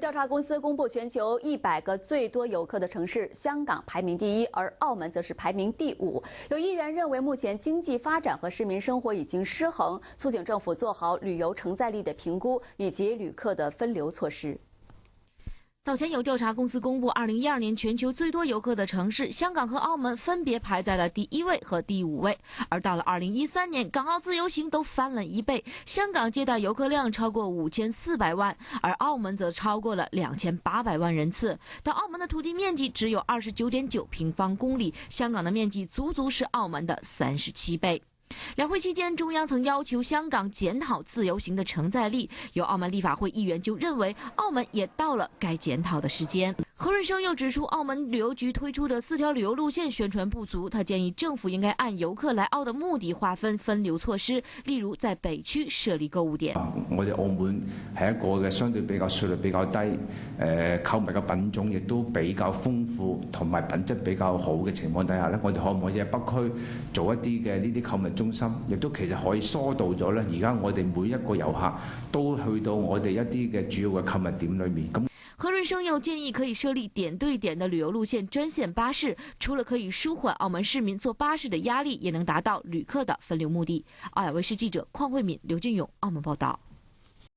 调查公司公布全球100个最多游客的城市，香港排名第1，而澳门则是排名第5。有议员认为，目前经济发展和市民生活已经失衡，促请政府做好旅游承载力的评估以及旅客的分流措施。 早前有调查公司公布，2012年全球最多游客的城市，香港和澳门分别排在了第1位和第5位。而到了2013年，港澳自由行都翻了1倍，香港接待游客量超过5400万，而澳门则超过了2800万人次。但澳门的土地面积只有29.9平方公里，香港的面积足足是澳门的37倍。 两会期间，中央曾要求香港检讨自由行的承载力，有澳门立法会议员就认为，澳门也到了该检讨的时间。何润生又指出，澳門旅遊局推出的4條旅遊路線宣傳不足，他建議政府應該按遊客來澳的目的劃分分流措施，例如在北區設立購物點。我哋澳門係一個嘅相對比較稅率比較低，購物嘅品種亦都比較豐富，同埋品質比較好嘅情況底下咧，我哋可唔可以喺北區做一啲嘅呢啲購物中心，亦都其實可以疏導咗咧？而家我哋每一個遊客都去到我哋一啲嘅主要嘅購物點裏面咁。 何潤生又建議可以設立點對點的旅遊路線專線巴士，除了可以舒緩澳門市民坐巴士的壓力，也能達到旅客的分流目的。澳亞衛視記者鄺慧敏、劉俊勇澳門報道。